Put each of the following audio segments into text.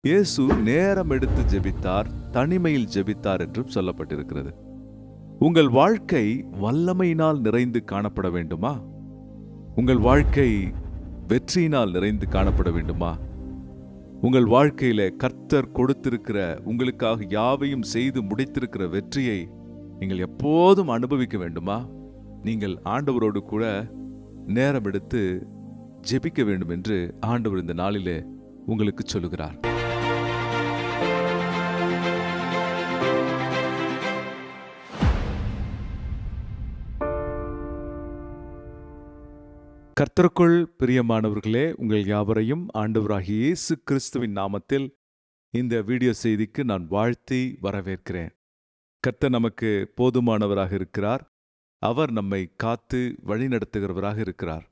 இயேசு நேரம் எடுத்து ஜெபித்தார், தனிமையில் ஜெபித்தார் என்றும் சொல்லப்பட்டிருக்கிறது. உங்கள் வாழ்க்கை வல்லமையினால் நிறைந்து காணப்பட வேண்டுமா? உங்கள் வாழ்க்கை வெற்றியினால் நிறைந்து காணப்பட வேண்டுமா? உங்கள் வாழ்க்கையில கர்த்தர் கொடுத்திருக்கிற, உங்களுக்காக யாவையும் செய்து முடித்திருக்கிற வெற்றியை நீங்கள் எப்போதும் அனுபவிக்க வேண்டுமா? நீங்கள் ஆண்டவரோடு கூட நேரம் எடுத்து ஜெபிக்க வேண்டும் என்று ஆண்டவர் இந்த நாளிலே உங்களுக்கு சொல்லுகிறார். கர்த்தருக்குள் பிரியமானவர்களே, உங்கள் யாவரையும் ஆண்டவராகிய இயேசு கிறிஸ்துவின் நாமத்தில் இந்த வீடியோ செய்திக்கு நான் வாழ்த்தி வரவேற்கிறேன். கர்த்தர் நமக்கு போதுமானவராக இருக்கிறார். அவர் நம்மை காத்து வழிநடத்துகிறவராக இருக்கிறார்.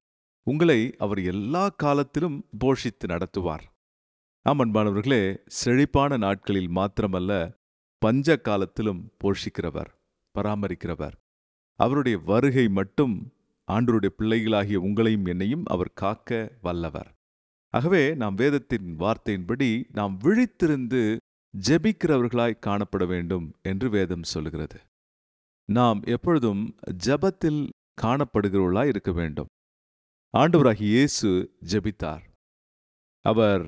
உங்களை அவர் எல்லா காலத்திலும் போஷித்து நடத்துவார். அன்பானவர்களே, செழிப்பான நாட்களில் மாத்திரமல்ல, பஞ்ச காலத்திலும் போஷிக்கிறவர், பராமரிக்கிறவர். அவருடைய வருகை மட்டும் ஆண்டவருடைய பிள்ளைகளாகிய உங்களையும் என்னையும் அவர் காக்க வல்லவர். ஆகவே நாம் வேதத்தின் வார்த்தையின்படி நாம் விழித்திருந்து ஜெபிக்கிறவர்களாய் காணப்பட வேண்டும் என்று வேதம் சொல்லுகிறது. நாம் எப்பொழுதும் ஜெபத்தில் காணப்படுகிறவர்களாய் இருக்க வேண்டும். ஆண்டவராகிய இயேசு ஜெபித்தார். அவர்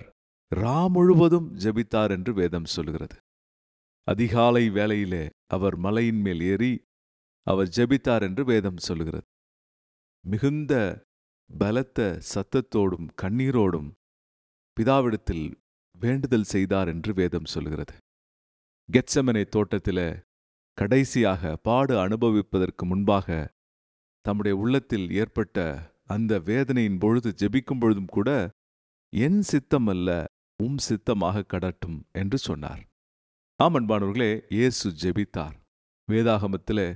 முழுவதும் ஜெபித்தார் என்று வேதம் சொல்லுகிறது. அதிகாலை வேளையிலே அவர் மலையின் மேல் ஏறி அவர் ஜெபித்தார் என்று வேதம் சொல்லுகிறது. மிகுந்த பலத்த சத்தத்தோடும் கண்ணீரோடும் பிதாவிடத்தில் வேண்டுதல் செய்தார் என்று வேதம் சொல்கிறது. கெத்செமனே தோட்டத்தில கடைசியாக பாடு அனுபவிப்பதற்கு முன்பாக தம்முடைய உள்ளத்தில் ஏற்பட்ட அந்த வேதனையின் பொழுது ஜெபிக்கும் பொழுதும் கூட, என் சித்தம் அல்ல உம் சித்தமாக கடட்டும் என்று சொன்னார். அன்பானவர்களே, இயேசு ஜெபித்தார். வேதாகமத்திலே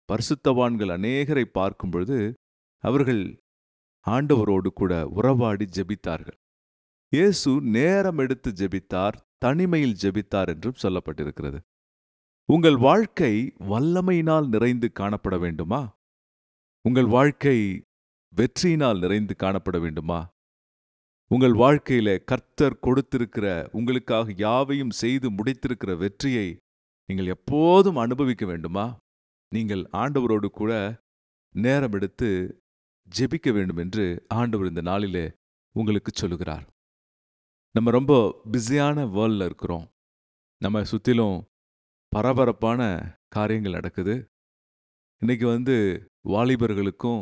பரிசுத்தவான்கள் அநேகரை பார்க்கும் பொழுது அவர்கள் ஆண்டவரோடு கூட உறவாடி ஜெபித்தார்கள். இயேசு நேரம் எடுத்து ஜெபித்தார், தனிமையில் ஜெபித்தார் என்றும் சொல்லப்பட்டிருக்கிறது. உங்கள் வாழ்க்கை வல்லமையினால் நிறைந்து காணப்பட வேண்டுமா? உங்கள் வாழ்க்கை வெற்றியினால் நிறைந்து காணப்பட வேண்டுமா? உங்கள் வாழ்க்கையில கர்த்தர் கொடுத்திருக்கிற, உங்களுக்காக யாவையும் செய்து முடித்திருக்கிற வெற்றியை நீங்கள் எப்போதும் அனுபவிக்க வேண்டுமா? நீங்கள் ஆண்டவரோடு கூட நேரம் எடுத்து ஜெபிக்க வேண்டும் என்று ஆண்டவர் இந்த நாளிலே உங்களுக்கு சொல்லுகிறார். நம்ம ரொம்ப பிஸியான வேர்ல்டில் இருக்கிறோம். நம்ம சுற்றிலும் பரபரப்பான காரியங்கள் நடக்குது. இன்னைக்கு வாலிபர்களுக்கும்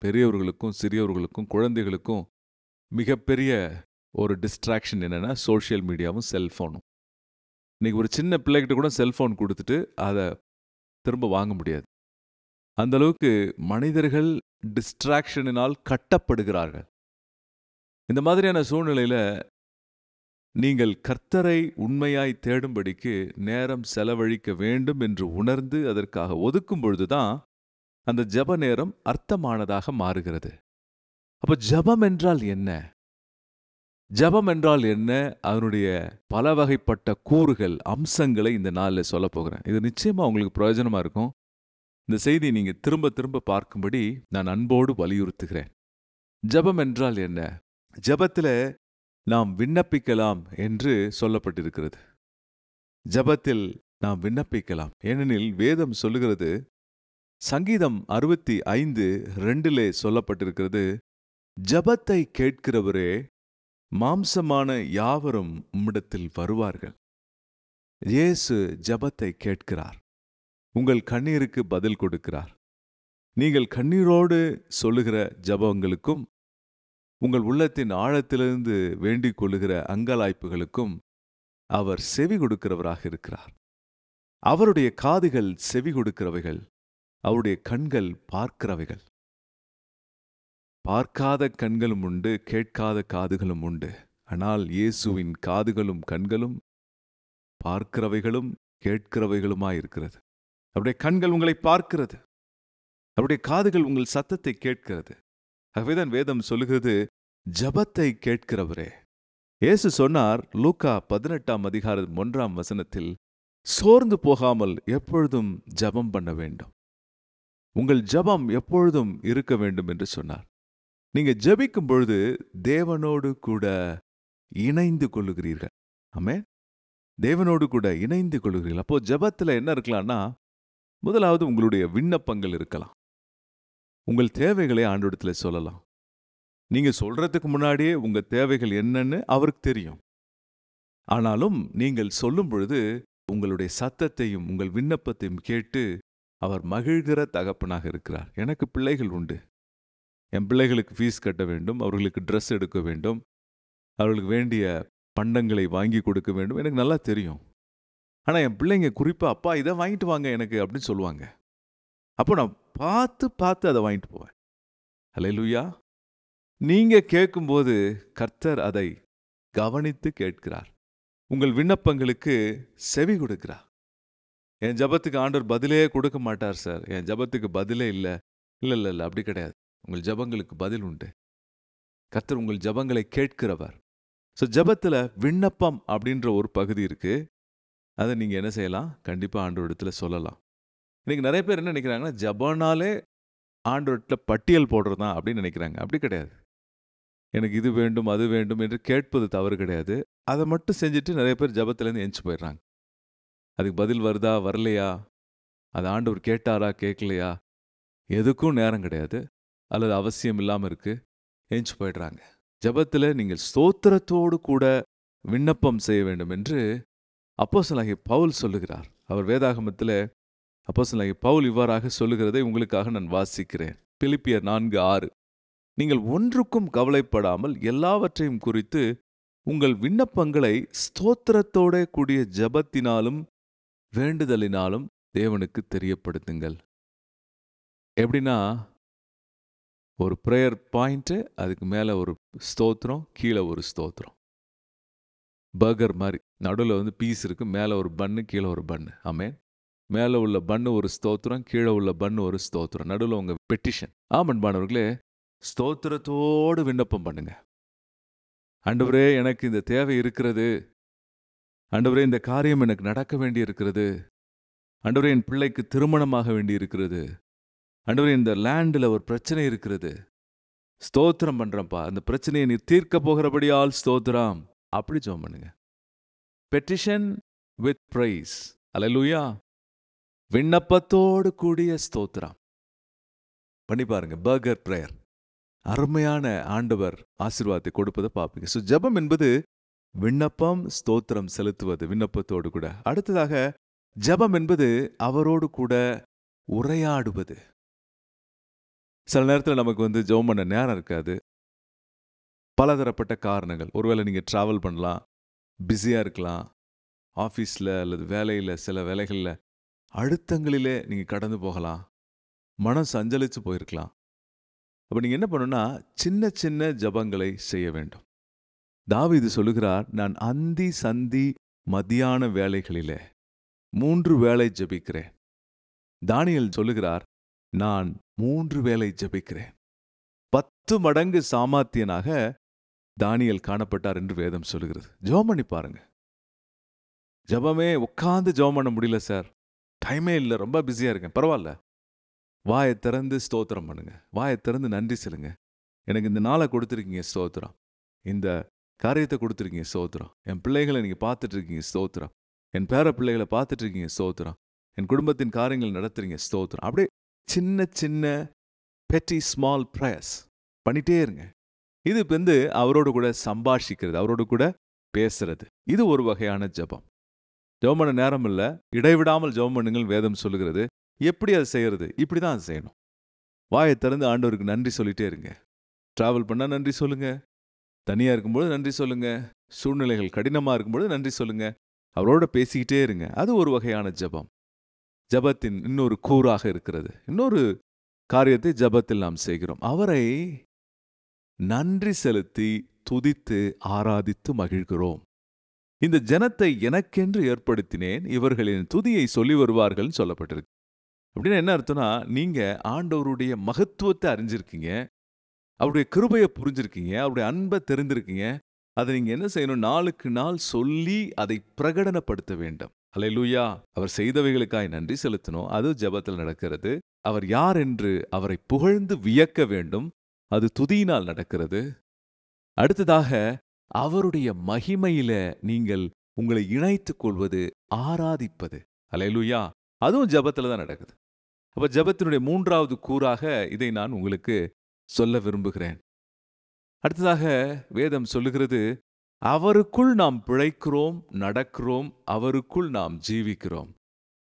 பெரியவர்களுக்கும் சிறியவர்களுக்கும் குழந்தைகளுக்கும் மிகப்பெரிய ஒரு டிஸ்ட்ராக்ஷன் என்னென்னா சோஷியல் மீடியாவும் செல்ஃபோனும். இன்னைக்கு ஒரு சின்ன பிள்ளைகிட்ட கூட செல்ஃபோன் கொடுத்துட்டு அதை திரும்ப வாங்க முடியாது. அந்த அளவுக்கு மனிதர்கள் டிஸ்ட்ராக்ஷனினால் கட்டப்படுகிறார்கள். இந்த மாதிரியான சூழ்நிலையில் நீங்கள் கர்த்தரை உண்மையாய் தேடும்படிக்கு நேரம் செலவழிக்க வேண்டும் என்று உணர்ந்து அதற்காக ஒதுக்கும் பொழுதுதான் அந்த ஜெப நேரம் அர்த்தமானதாக மாறுகிறது. அப்போ ஜெபம் என்றால் என்ன? ஜெபம் என்றால் என்ன? அதனுடைய பல வகைப்பட்ட கூறுகள், அம்சங்களை இந்த நாளில் சொல்ல போகிறேன். இது நிச்சயமா உங்களுக்கு பிரயோஜனமா இருக்கும். இந்த செய்தியை நீங்க திரும்ப திரும்ப பார்க்கும்படி நான் அன்போடு வலியுறுத்துகிறேன். ஜெபம் என்றால் என்ன? ஜெபத்தில் நாம் விண்ணப்பிக்கலாம் என்று சொல்லப்பட்டிருக்கிறது. ஜெபத்தில் நாம் விண்ணப்பிக்கலாம். ஏனெனில் வேதம் சொல்லுகிறது, சங்கீதம் 65:2 சொல்லப்பட்டிருக்கிறது, ஜெபத்தை கேட்கிறவரே மாம்சமான யாவரும் உம்மிடத்தில் வருவார்கள். இயேசு ஜெபத்தை கேட்கிறார். உங்கள் கண்ணீருக்கு பதில் கொடுக்கிறார். நீங்கள் கண்ணீரோடு சொல்லுகிற ஜெபங்களுக்கும் உங்கள் உள்ளத்தின் ஆழத்திலிருந்து வேண்டிக் கொள்ளுகிற அங்கலாய்ப்புகளுக்கும் அவர் செவி கொடுக்கிறவராக இருக்கிறார். அவருடைய காதுகள் செவி கொடுக்கிறவைகள், அவருடைய கண்கள் பார்க்கிறவைகள். பார்க்காத கண்களும் உண்டு, கேட்காத காதுகளும் உண்டு. ஆனால் இயேசுவின் காதுகளும் கண்களும் பார்க்கிறவைகளும் கேட்கிறவைகளுமாயிருக்கிறது. அவருடைய கண்கள் உங்களை பார்க்கிறது, அவருடைய காதுகள் உங்கள் சத்தத்தை கேட்கிறது. ஆகவேதான் வேதம் சொல்லுகிறது, ஜெபத்தை கேட்கிறவரே. இயேசு சொன்னார் லூக்கா 18:1 சோர்ந்து போகாமல் எப்பொழுதும் ஜெபம் பண்ண வேண்டும். உங்கள் ஜெபம் எப்பொழுதும் இருக்க வேண்டும் என்று சொன்னார். நீங்க ஜெபிக்கும் பொழுது தேவனோடு கூட இணைந்து கொள்ளுகிறீர்கள். ஆமென். தேவனோடு கூட இணைந்து கொள்கிறீர்கள். அப்போ ஜெபத்துல என்ன இருக்கலாம்னா, முதலாவது உங்களுடைய விண்ணப்பங்கள் இருக்கலாம். உங்கள் தேவைகளை ஆண்டவரிடத்துல சொல்லலாம். நீங்க சொல்றதுக்கு முன்னாடியே உங்க தேவைகள் என்னன்னு அவருக்கு தெரியும். ஆனாலும் நீங்கள் சொல்லும் பொழுது உங்களுடைய சத்தத்தையும் உங்கள் விண்ணப்பத்தையும் கேட்டு அவர் மகிழ்கிற தகப்பனாக இருக்கிறார். எனக்கு பிள்ளைகள் உண்டு. என் பிள்ளைகளுக்கு ஃபீஸ் கட்ட வேண்டும், அவர்களுக்கு ட்ரெஸ் எடுக்க வேண்டும், அவர்களுக்கு வேண்டிய பண்டங்களை வாங்கி கொடுக்க வேண்டும். எனக்கு நல்லா தெரியும். ஆனால் என் பிள்ளைங்க குறிப்பாக அப்பா இதை வாங்கிட்டு வாங்க எனக்கு அப்படின்னு சொல்லுவாங்க. அப்போ நான் பார்த்து அதை வாங்கிட்டு போவேன். அல்லேலூயா. நீங்கள் கேட்கும்போது கர்த்தர் அதை கவனித்து கேட்கிறார். உங்கள் விண்ணப்பங்களுக்கு செவி கொடுக்கிறார். என் ஜபத்துக்கு ஆண்டவர் பதிலே கொடுக்க மாட்டார் சார், என் ஜபத்துக்கு பதிலே இல்லை. இல்லை அப்படி கிடையாது. உங்கள் ஜபங்களுக்கு பதில் உண்டு. கர்த்தர் உங்கள் ஜபங்களை கேட்கிறவர். ஸோ ஜபத்தில் விண்ணப்பம் அப்படின்ற ஒரு பகுதி இருக்கு. அதை நீங்கள் என்ன செய்யலாம்? கண்டிப்பாக ஆண்டவரிடத்துல சொல்லலாம். இன்னைக்கு நிறைய பேர் என்ன நினைக்கிறாங்கன்னா, ஜபம்னாலே ஆண்டவரிடத்துல பட்டியல் போடுறது தான் அப்படின்னு நினைக்கிறாங்க. அப்படி கிடையாது. எனக்கு இது வேண்டும் அது வேண்டும் என்று கேட்பது தவறு கிடையாது. அதை மட்டும் செஞ்சுட்டு நிறைய பேர் ஜபத்திலேருந்து எந்திச்சு போயிடுறாங்க. அதுக்கு பதில் வருதா வரலையா, அது ஆண்டவர் கேட்டாரா கேட்கலையா, எதுக்கும் நேரம் கிடையாது, அல்லது அவசியம் இல்லாமல் இருக்கு, எந்திச்சு போயிடுறாங்க. ஜபத்தில் நீங்கள் ஸ்தோத்திரத்தோடு கூட விண்ணப்பம் செய்ய வேண்டும் என்று அப்போஸ்தலனாகிய பவுல் சொல்லுகிறார். அவர் வேதாகமத்தில் அப்போஸ்தலனாகிய பவுல் இவ்வாறாக சொல்லுகிறதை உங்களுக்காக நான் வாசிக்கிறேன். பிலிப்பியர் 4:6. நீங்கள் ஒன்றுக்கும் கவலைப்படாமல் எல்லாவற்றையும் குறித்து உங்கள் விண்ணப்பங்களை ஸ்தோத்திரத்தோட கூடிய ஜபத்தினாலும் வேண்டுதலினாலும் தேவனுக்கு தெரியப்படுத்துங்கள். எப்படின்னா, ஒரு ப்ரேயர் பாயிண்ட்டு, அதுக்கு மேலே ஒரு ஸ்தோத்திரம், கீழே ஒரு ஸ்தோத்திரம். பர்கர் மாதிரி நடுவில் பீஸ் இருக்கு, மேலே ஒரு பன்னு, கீழே ஒரு பன்னு. ஆமென். மேலே உள்ள பன்னு ஒரு ஸ்தோத்திரம், கீழே உள்ள பன்னு ஒரு ஸ்தோத்திரம், நடுவில் உங்கள் பெட்டிஷன். ஆமன்பானவர்களே, ஸ்தோத்திரத்தோடு விண்ணப்பம் பண்ணுங்க. ஆண்டவரே எனக்கு இந்த தேவை இருக்கிறது, ஆண்டவரே இந்த காரியம் எனக்கு நடக்க வேண்டி இருக்கிறது, ஆண்டவரே என் பிள்ளைக்கு திருமணமாக வேண்டி இருக்கிறது, ஆண்டவரே இந்த லேண்டில் ஒரு பிரச்சனை இருக்கிறது, ஸ்தோத்திரம் பண்றப்பா, அந்த பிரச்சனையை நீ தீர்க்க போகிறபடியால் ஸ்தோத்திரம். அப்படி ஜெபம் பண்ணுங்க. Petition with praise. அல்லேலூயா. விண்ணப்பத்தோடு கூடிய ஸ்தோத்திரம் பண்ணி பாருங்க. பர்கர் பிரேயர். அருமையான ஆண்டவர் ஆசீர்வாதத்தை கொடுப்பதை பார்ப்பீங்க. ஸோ ஜெபம் என்பது விண்ணப்பம், ஸ்தோத்திரம் செலுத்துவது விண்ணப்பத்தோடு கூட. அடுத்ததாக ஜெபம் என்பது அவரோடு கூட உரையாடுவது. சில நேரத்தில் நமக்கு ஜெபம் பண்ண நேரம் இருக்காது. பலதரப்பட்ட காரணங்கள். ஒருவேளை நீங்கள் ட்ராவல் பண்ணலாம், பிஸியாக இருக்கலாம், ஆஃபீஸில் அல்லது வேலையில், சில வேலைகளில் அழுத்தங்களிலே நீங்கள் கடந்து போகலாம், மனம் சஞ்சலித்து போயிருக்கலாம். அப்போ நீங்கள் என்ன பண்ணணும்னா, சின்ன சின்ன ஜபங்களை செய்ய வேண்டும். தாவீது சொல்லுகிறார், நான் அந்தி சந்தி மதியான வேளைகளிலே 3 வேளை ஜபிக்கிறேன். தானியேல் சொல்லுகிறார், நான் 3 வேளை ஜபிக்கிறேன். 10 மடங்கு சாமர்த்தியனாக தானியேல் காணப்பட்டார் என்று வேதம் சொல்லுகிறது. ஜெபம் பண்ணி பாருங்க. ஜபமே உட்கார்ந்து ஜெபம் பண்ண முடியல சார், டைமே இல்லை, ரொம்ப பிஸியாக இருக்கேன், பரவாயில்ல. வாயை திறந்து ஸ்தோத்திரம் பண்ணுங்க. வாயை திறந்து நன்றி சொல்லுங்க. எனக்கு இந்த நாளை கொடுத்துருக்கீங்க, ஸ்தோத்திரம். இந்த காரியத்தை கொடுத்துருக்கீங்க, ஸ்தோத்திரம். என் பிள்ளைகளை நீங்கள் பார்த்துட்டு இருக்கீங்க, ஸ்தோத்திரம். என் பேர பிள்ளைகளை பார்த்துட்டு இருக்கீங்க, ஸ்தோத்திரம். என் குடும்பத்தின் காரியங்கள் நடத்துறீங்க, ஸ்தோத்திரம். அப்படியே சின்ன சின்ன பெட்டி ஸ்மால் ப்ரேயர்ஸ் பண்ணிட்டே இருங்க. இது அவரோடு கூட சம்பாஷிக்கிறது, அவரோடு கூட பேசுறது. இது ஒரு வகையான ஜபம். ஜெபம் பண்ண நேரம் இல்லை, இடைவிடாமல் ஜெபம் பண்ணுங்கள் வேதம் சொல்லுகிறது. எப்படி அதை செய்யறது? இப்படி தான் அதை செய்யணும். வாயை திறந்து ஆண்டவருக்கு நன்றி சொல்லிட்டே இருங்க. டிராவல் பண்ணால் நன்றி சொல்லுங்க, தனியாக இருக்கும்போது நன்றி சொல்லுங்க, சூழ்நிலைகள் கடினமாக இருக்கும்போது நன்றி சொல்லுங்க. அவரோட பேசிக்கிட்டே இருங்க. அது ஒரு வகையான ஜபம். ஜபத்தின் இன்னொரு கூறாக இருக்கிறது. இன்னொரு காரியத்தை ஜபத்தில் நாம் செய்கிறோம். அவரை நன்றி செலுத்தி துதித்து ஆராதித்து மகிழ்கிறோம். இந்த ஜனத்தை எனக்கென்று ஏற்படுத்தினேன், இவர்களின் துதியை சொல்லி வருவார்கள் சொல்லப்பட்டிருக்கு. அப்படின்னு என்ன அர்த்தம்னா, நீங்க ஆண்டவருடைய மகத்துவத்தை அறிஞ்சிருக்கீங்க, அவருடைய கிருபையை புரிஞ்சிருக்கீங்க, அவருடைய அன்பை தெரிந்திருக்கீங்க. அதை நீங்க என்ன செய்யணும்? நாளுக்கு நாள் சொல்லி அதை பிரகடனப்படுத்த வேண்டும். அல்லேலூயா. அவர் செய்தவைகளுக்காய் நன்றி செலுத்தணும். அது ஜெபத்தில் நடக்கிறது. அவர் யார் என்று அவரை புகழ்ந்து வியக்க வேண்டும். அது துதியினால் நடக்கிறது. அடுத்ததாக அவருடைய மகிமையில நீங்கள் உங்களை இணைத்துக் கொள்வது, ஆராதிப்பது. அல்லேலூயா. அதுவும் ஜெபத்துல தான் நடக்குது. அப்ப ஜெபத்தினுடைய 3வது கூறாக இதை நான் உங்களுக்கு சொல்ல விரும்புகிறேன். அடுத்ததாக வேதம் சொல்லுகிறது, அவருக்குள் நாம் பிழைக்கிறோம், நடக்கிறோம், அவருக்குள் நாம் ஜீவிக்கிறோம்.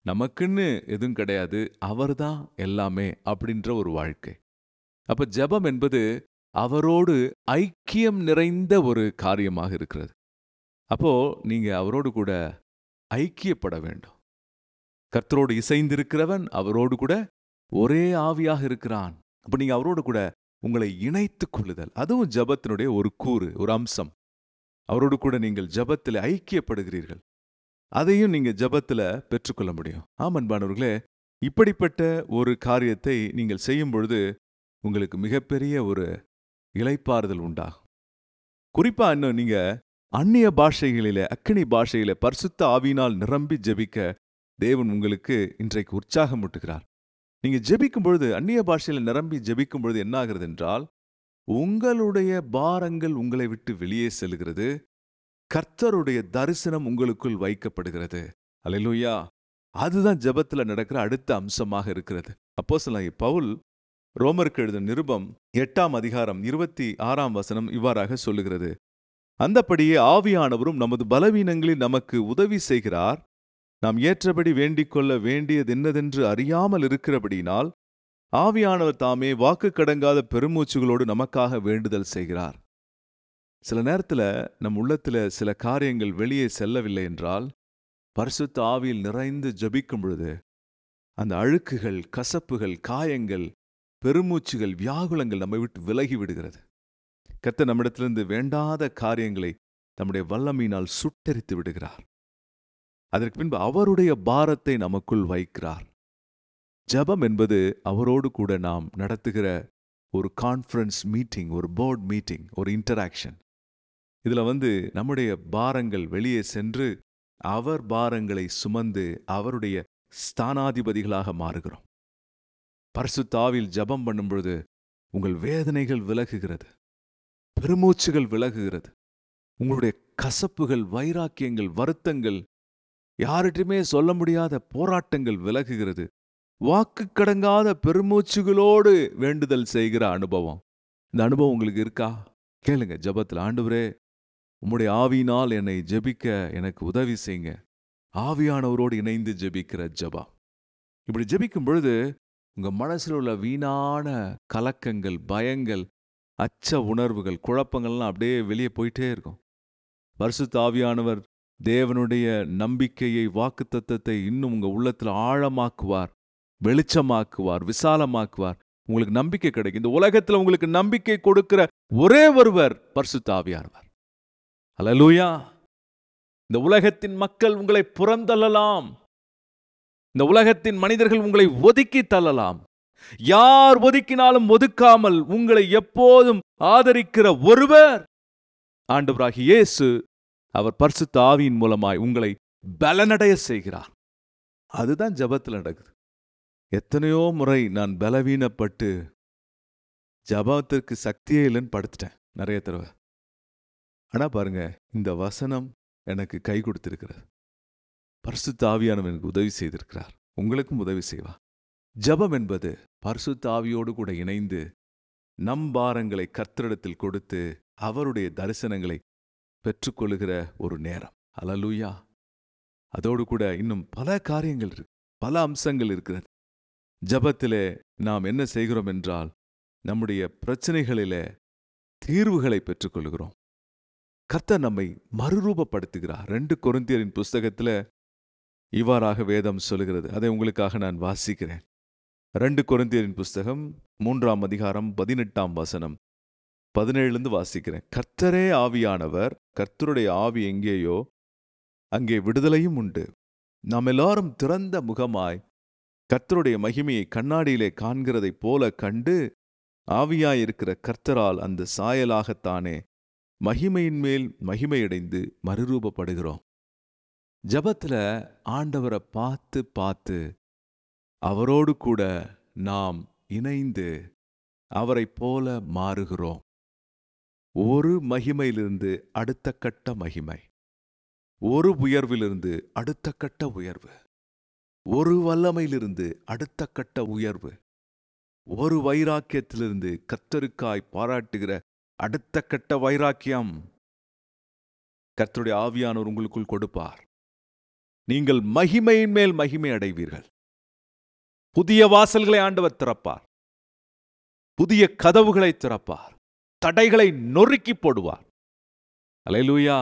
நமக்குன்னு எதுவும் கிடையாது, அவர்தான் எல்லாமே அப்படின்ற ஒரு வாழ்க்கை. அப்ப ஜெபம் என்பது அவரோடு ஐக்கியம் நிறைந்த ஒரு காரியமாக இருக்கிறது. அப்போ நீங்க அவரோடு கூட ஐக்கியப்பட வேண்டும். கர்த்தரோடு இசைந்திருக்கிறவன் அவரோடு கூட ஒரே ஆவியாக இருக்கிறான். அப்ப நீங்க அவரோடு கூட உங்களை இணைத்துக் கொள்ளுதல், அதுவும் ஜெபத்தினுடைய ஒரு கூறு, ஒரு அம்சம். அவரோடு கூட நீங்கள் ஜெபத்தில் ஐக்கியப்படுகிறீர்கள். அதையும் நீங்க ஜெபத்துல பெற்றுக்கொள்ள முடியும். அன்பானவர்களே, இப்படிப்பட்ட ஒரு காரியத்தை நீங்கள் செய்யும் பொழுது உங்களுக்கு மிகப்பெரிய ஒரு இளைப்பாறுதல் உண்டாகும். குறிப்பா இன்னும் நீங்க அந்நிய பாஷைகளிலே, அக்கினி பாஷையிலே பரிசுத்த ஆவியினால் நிரம்பி ஜெபிக்க தேவன் உங்களுக்கு இன்றைக்கு உற்சாகம் ஊட்டுகிறார். நீங்க ஜெபிக்கும் பொழுது, அந்நிய பாஷையில நிரம்பி ஜெபிக்கும் பொழுது என்ன ஆகிறது என்றால், உங்களுடைய பாரங்கள் உங்களை விட்டு வெளியே செல்கிறது. கர்த்தருடைய தரிசனம் உங்களுக்குள் வைக்கப்படுகிறது. அல்லேலூயா. அதுதான் ஜெபத்துல நடக்கிற அடுத்த அம்சமாக இருக்கிறது. அப்போஸ்தலனாகிய பவுல் ரோமருக்கு எழுதின நிருபம் 8ஆம் அதிகாரம் 26ஆம் வசனம் இவ்வாறாக சொல்லுகிறது, அந்தப்படியே ஆவியானவரும் நமது பலவீனங்களில் நமக்கு உதவி செய்கிறார். நாம் ஏற்றபடி வேண்டிக் கொள்ள வேண்டியது என்னதென்று அறியாமல் இருக்கிறபடியினால் ஆவியானவர் தாமே வாக்கு கடங்காத பெருமூச்சுகளோடு நமக்காக வேண்டுதல் செய்கிறார். சில நேரத்துல நம் உள்ளத்துல சில காரியங்கள் வெளியே செல்லவில்லை என்றால், பரிசுத்த ஆவியில் நிறைந்து ஜெபிக்கும் பொழுது அந்த அழுக்குகள், கசப்புகள், காயங்கள், பெருமூச்சுகள், வியாகுலங்கள் நம்மை விட்டு விலகி விடுகிறது. கர்த்தர் நம்மிடத்திலிருந்து வேண்டாத காரியங்களை நம்முடைய வல்லமையினால் சுட்டெரித்து விடுகிறார். அதற்கு பின்பு அவருடைய பாரத்தை நமக்குள் வைக்கிறார். ஜெபம் என்பது அவரோடு கூட நாம் நடத்துகிற ஒரு கான்ஃபரன்ஸ் மீட்டிங், ஒரு போர்ட் மீட்டிங், ஒரு இன்டராக்ஷன். இதுல நம்முடைய பாரங்கள் வெளியே சென்று அவர் பாரங்களை சுமந்து அவருடைய ஸ்தானாதிபதிகளாக மாறுகிறோம். பரிசுத்த ஆவியில் ஜெபம் பண்ணும் பொழுது உங்கள் வேதனைகள் விலகுகிறது, பெருமூச்சுகள் விலகுகிறது, உங்களுடைய கசப்புகள், வைராக்கியங்கள், வருத்தங்கள், யார்கிட்டயுமே சொல்ல முடியாத போராட்டங்கள் விலகுகிறது. வாக்கு கடங்காத பெருமூச்சுகளோடு வேண்டுதல் செய்கிற அனுபவம். இந்த அனுபவம் உங்களுக்கு இருக்கா? கேளுங்க ஜெபத்தில், ஆண்டவரே உம்முடைய ஆவியினால் என்னை ஜெபிக்க எனக்கு உதவி செய்யுங்க. ஆவியானவரோடு இணைந்து ஜெபிக்கிற ஜெபம். இப்படி ஜெபிக்கும் பொழுது உங்க மனசில் உள்ள வீணான கலக்கங்கள், பயங்கள், அச்ச உணர்வுகள், குழப்பங்கள்லாம் அப்படியே வெளியே போயிட்டே இருக்கும். பரிசுத்த ஆவியானவர் தேவனுடைய நம்பிக்கையை, வாக்குத்தத்தத்தை இன்னும் உங்க உள்ளத்தில் ஆழமாக்குவார், வெளிச்சமாக்குவார், விசாலமாக்குவார். உங்களுக்கு நம்பிக்கை கிடைக்கும். இந்த உலகத்தில் உங்களுக்கு நம்பிக்கை கொடுக்கிற ஒரே ஒருவர் பரிசுத்த ஆவியானவர். அல்லேலூயா. இந்த உலகத்தின் மக்கள் உங்களை புறந்தள்ளலாம், இந்த உலகத்தின் மனிதர்கள் உங்களை ஒதுக்கி தள்ளலாம். யார் ஒதுக்கினாலும் ஒதுக்காமல் உங்களை எப்போதும் ஆதரிக்கிற ஒருவர் ஆண்டவராகிய இயேசு. அவர் பரிசுத்த ஆவியின் மூலமாய் உங்களை பலனடைய செய்கிறார். அதுதான் ஜெபத்தில் நடக்குது. எத்தனையோ முறை நான் பலவீனப்பட்டு ஜெபத்திற்கு சக்தியே இல்லைன்னு படுத்துட்டேன் நிறைய தடவை. ஆனா பாருங்க, இந்த வசனம் எனக்கு கை கொடுத்திருக்கிறது. பரிசுத்த ஆவியானவர் எனக்கு உதவி செய்திருக்கிறார். உங்களுக்கும் உதவி செய்வா. ஜெபம் என்பது பரிசுத்த ஆவியோடு கூட இணைந்து நம் பாரங்களை கர்த்தரிடத்தில் கொடுத்து அவருடைய தரிசனங்களை பெற்றுக்கொள்ளுகிற ஒரு நேரம். அல்லேலூயா. அதோடு கூட இன்னும் பல காரியங்கள் இருக்கு, பல அம்சங்கள் இருக்கிறது. ஜெபத்திலே நாம் என்ன செய்கிறோம் என்றால், நம்முடைய பிரச்சனைகளிலே தீர்வுகளை பெற்றுக்கொள்கிறோம். கர்த்தர் நம்மை மறுரூபப்படுத்துகிறார். 2 கொரிந்தியரின் புஸ்தகத்தில் இவ்வாறாக வேதம் சொல்லுகிறது. அதை உங்களுக்காக நான் வாசிக்கிறேன். 2 கொரிந்தியரின் புஸ்தகம் 3ஆம் அதிகாரம் 18ஆம் வசனம் 17 வாசிக்கிறேன். கர்த்தரே ஆவியானவர், கர்த்தருடைய ஆவி எங்கேயோ அங்கே விடுதலையும் உண்டு. நாம் எல்லாரும் திறந்த முகமாய் கர்த்தருடைய மகிமையை கண்ணாடியிலே காண்கிறதைப் போல கண்டு ஆவியாயிருக்கிற கர்த்தரால் அந்த சாயலாகத்தானே மகிமையின் மேல் மகிமையடைந்து மறுரூபப்படுகிறோம். ஜெபத்துல ஆண்டவரை பார்த்து பார்த்து அவரோடு கூட நாம் இணைந்து அவரைப் போல மாறுகிறோம். ஒரு மகிமையிலிருந்து அடுத்த கட்ட மகிமை, ஒரு உயர்விலிருந்து அடுத்த கட்ட உயர்வு, ஒரு வல்லமையிலிருந்து அடுத்த கட்ட உயர்வு, ஒரு வைராக்கியத்திலிருந்து கர்த்தருக்காய் பாராட்டுகிற அடுத்த கட்ட வைராக்கியம் கர்த்தருடைய ஆவியானவர் உங்களுக்குள் கொடுப்பார். நீங்கள் மகிமையின் மேல் மகிமை அடைவீர்கள். புதிய வாசல்களை ஆண்டவர் திறப்பார். புதிய கதவுகளை திறப்பார். தடைகளை நொறுக்கி போடுவார். அல்லேலூயா.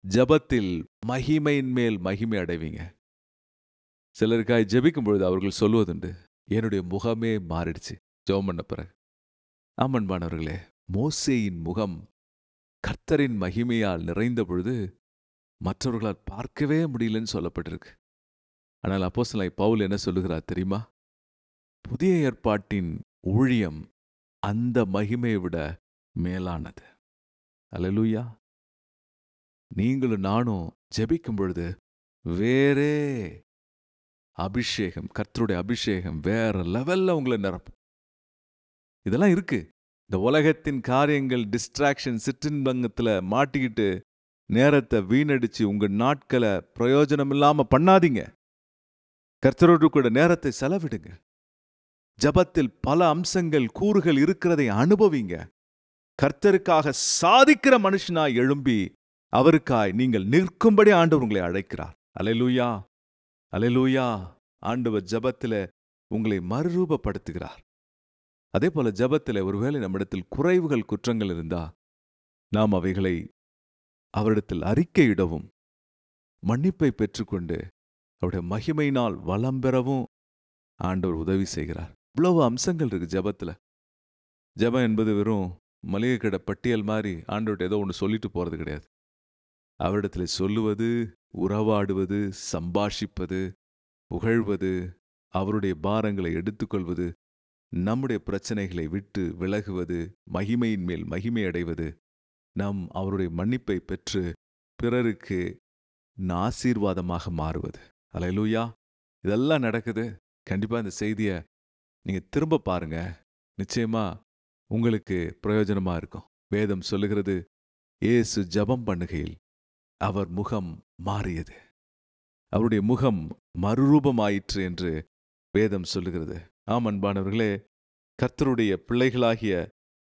ஜெபத்தில் மகிமையின் மேல் மகிமை அடைவீங்க. சிலருக்காய் ஜெபிக்கும் பொழுது அவர்கள் சொல்வதுண்டு, என்னுடைய முகமே மாறிடுச்சு ஜெபம் பண்ண பிறகு. ஆமன்பானவர்களே, மோசேயின் முகம் கர்த்தரின் மகிமையால் நிறைந்த பொழுது மற்றவர்களால் பார்க்கவே முடியலன்னு சொல்லப்பட்டிருக்கு. ஆனால் அப்போஸ்தலனாகிய பவுல் என்ன சொல்லுகிறார் தெரியுமா? புதிய ஏற்பாட்டின் ஊழியம் அந்த மகிமையை விட மேலானது. அல்லேலூயா. நீங்களும் நானும் ஜெபிக்கும் பொழுது வேறே அபிஷேகம், கர்த்தருடைய அபிஷேகம் வேற லெவல்ல உங்களை நிரப்பும். இதெல்லாம் இருக்கு. இந்த உலகத்தின் காரியங்கள், டிஸ்ட்ராக்ஷன், சிற்றின்பங்கத்துல மாட்டிக்கிட்டு நேரத்தை வீணடிச்சு உங்க நாட்களை பிரயோஜனம் இல்லாம பண்ணாதீங்க. கர்த்தரோடு கூட நேரத்தை செலவிடுங்க. ஜெபத்தில் பல அம்சங்கள், கூறுகள் இருக்கிறதை அனுபவிங்க. கர்த்தருக்காக சாதிக்கிற மனுஷனாய் எழும்பி அவருக்காய் நீங்கள் நிற்கும்படி ஆண்டவர் உங்களை அழைக்கிறார். அல்லேலூயா, அல்லேலூயா. ஆண்டவர் ஜெபத்தில் உங்களை மறுரூபப்படுத்துகிறார். அதே போல ஜெபத்தில் ஒருவேளை நம்மிடத்தில் குறைவுகள், குற்றங்கள் இருந்தா நாம் அவைகளை அவரிடத்தில் அறிக்கையிடவும் மன்னிப்பை பெற்றுக்கொண்டு அவருடைய மகிமையினால் வளம் பெறவும் ஆண்டவர் உதவி செய்கிறார். இவ்வளவு அம்சங்கள் இருக்கு ஜெபத்துல. ஜெபம் என்பது வெறும் மளிகை கடை பட்டியல் மாதிரி ஆண்டவர்கிட்ட ஏதோ ஒன்று சொல்லிட்டு போறது கிடையாது. அவரிடத்துல சொல்லுவது, உறவாடுவது, சம்பாஷிப்பது, புகழ்வது, அவருடைய பாரங்களை எடுத்துக்கொள்வது, நம்முடைய பிரச்சனைகளை விட்டு விலகுவது, மகிமையின் மேல் மகிமை அடைவது, நாம் அவருடைய மன்னிப்பை பெற்று பிறருக்கு ஆசீர்வாதமாக மாறுவது. அல்லேலூயா. இதெல்லாம் நடக்குது. கண்டிப்பா இந்த செய்தியை நீங்க திரும்ப பாருங்க. நிச்சயமா உங்களுக்கு பிரயோஜனமா இருக்கும். வேதம் சொல்லுகிறது, இயேசு ஜெபம் பண்ணுகையில் அவர் முகம் மாறியது, அவருடைய முகம் மறுரூபமாயிற்று என்று வேதம் சொல்லுகிறது. ஆம் அன்பானவர்களே, கர்த்தருடைய பிள்ளைகளாகிய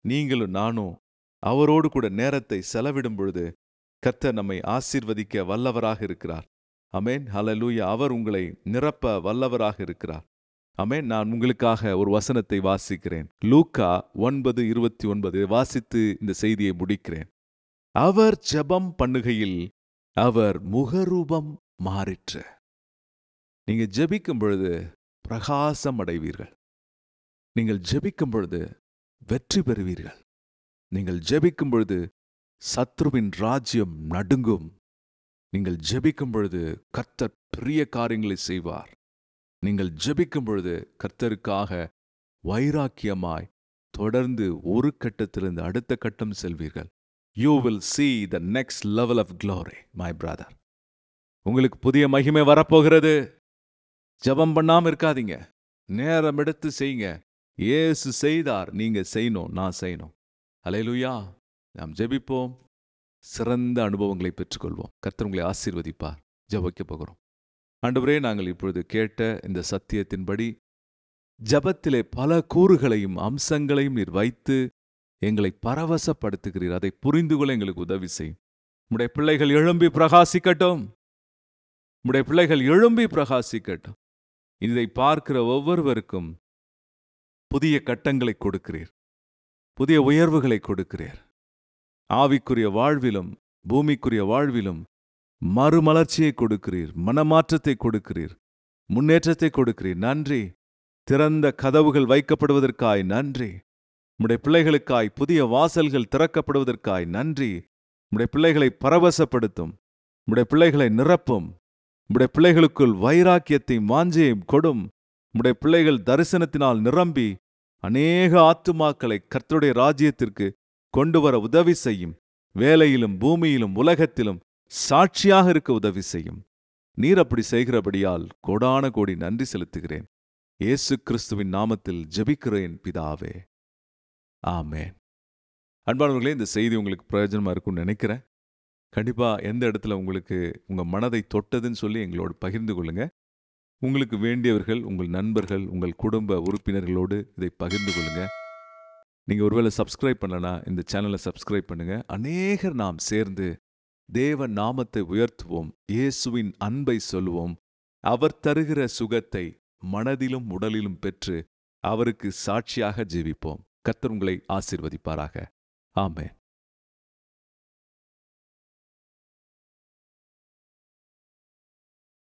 நீங்களும் நானும் அவரோடு கூட நேரத்தை செலவிடும் பொழுது கர்த்தர் நம்மை ஆசீர்வதிக்க வல்லவராக இருக்கிறார். ஆமென், ஹல்லேலூயா. அவர் உங்களை நிரப்ப வல்லவராக இருக்கிறார். ஆமென். நான் உங்களுக்காக ஒரு வசனத்தை வாசிக்கிறேன். லூக்கா 9:29 வாசித்து இந்த செய்தியை முடிக்கிறேன். அவர் ஜெபம் பண்ணுகையில் அவர் முகரூபம் மாறிற்று. நீங்க ஜெபிக்கும் பொழுது பிரகாசம் அடைவீர்கள். நீங்கள் ஜெபிக்கும் பொழுது வெற்றி பெறுவீர்கள். நீங்கள் ஜெபிக்கும் பொழுது சத்ருவின் ராஜ்யம் நடுங்கும். நீங்கள் ஜெபிக்கும் பொழுது கர்த்தர் பெரிய காரியங்களை செய்வார். நீங்கள் ஜெபிக்கும் பொழுது கர்த்தருக்காக வைராக்கியமாய் தொடர்ந்து ஒரு கட்டத்திலிருந்து அடுத்த கட்டம் செல்வீர்கள். You will see the next level of glory, my brother. உங்களுக்கு புதிய மகிமை வரப்போகிறது. ஜெபம் பண்ணாம இருக்காதீங்க. நேரம் எடுத்து செய்யுங்க. இயேசு செய்தார், நீங்க செய்யணும், நான் செய்யணும். அல்லேலூயா. நாம் ஜெபிப்போம், சிறந்த அனுபவங்களை பெற்றுக்கொள்வோம். கர்த்தர் உங்களை ஆசீர்வதிப்பார். ஜெபிக்க போகிறோம். ஆண்டவரே, நாங்கள் இப்பொழுது கேட்ட இந்த சத்தியத்தின்படி ஜெபத்திலே பல கூறுகளையும் அம்சங்களையும் நீர் வைத்து எங்களை பரவசப்படுத்துகிறீர். அதை புரிந்து கொள்ள எங்களுக்கு உதவி செய்யும். உம்முடைய பிள்ளைகள் எழும்பி பிரகாசிக்கட்டும். உம்முடைய பிள்ளைகள் எழும்பி பிரகாசிக்கட்டும். இதை பார்க்கிற ஒவ்வொருவருக்கும் புதிய கட்டங்களை கொடுக்கிறீர், புதிய உயர்வுகளை கொடுக்கிறீர். ஆவிக்குரிய வாழ்விலும் பூமிக்குரிய வாழ்விலும் மறுமலர்ச்சியை கொடுக்கிறீர், மனமாற்றத்தை கொடுக்கிறீர், முன்னேற்றத்தை கொடுக்கிறீர். நன்றி. திறந்த கதவுகள் வைக்கப்படுவதற்காய் நன்றி. உம்முடைய பிள்ளைகளுக்காய் புதிய வாசல்கள் திறக்கப்படுவதற்காய் நன்றி. உம்முடைய பிள்ளைகளை பரவசப்படுத்தும், உம்முடைய பிள்ளைகளை நிரப்பும், உம்முடைய பிள்ளைகளுக்குள் வைராக்கியத்தையும் வாஞ்சையும் கொடும். உம்முடைய பிள்ளைகள் தரிசனத்தினால் நிரம்பி அநேக ஆத்துமாக்களை கர்த்தருடைய ராஜ்யத்திற்கு கொண்டு வர உதவி செய்யும். வேலையிலும் பூமியிலும் உலகத்திலும் சாட்சியாக இருக்க உதவி செய்யும். நீர் அப்படி செய்கிறபடியால் கோடான கோடி நன்றி செலுத்துகிறேன். இயேசு கிறிஸ்துவின் நாமத்தில் ஜெபிக்கிறேன் பிதாவே, ஆமென். அன்பானவர்களே, இந்த செய்தி உங்களுக்கு பிரயோஜனமா இருக்கும்னு நினைக்கிறேன். கண்டிப்பா எந்த இடத்துல உங்களுக்கு உங்க மனதை தொட்டதுன்னு சொல்லி எங்களோடு பகிர்ந்து கொள்ளுங்க. உங்களுக்கு வேண்டியவர்கள், உங்கள் நண்பர்கள், உங்கள் குடும்ப உறுப்பினர்களோடு இதை பகிர்ந்து கொள்ளுங்க. நீங்க ஒருவேளை சப்ஸ்கிரைப் பண்ணலனா, இந்த சேனலை சப்ஸ்கிரைப் பண்ணுங்க. அநேகர் நாம் சேர்ந்து தேவ நாமத்தை உயர்த்துவோம். இயேசுவின் அன்பை சொல்லுவோம். அவர் தருகிற சுகத்தை மனதிலும் உடலிலும் பெற்று அவருக்கு சாட்சியாக ஜீவிப்போம். கர்த்தர் உங்களை ஆசீர்வதிப்பாராக. ஆமென்.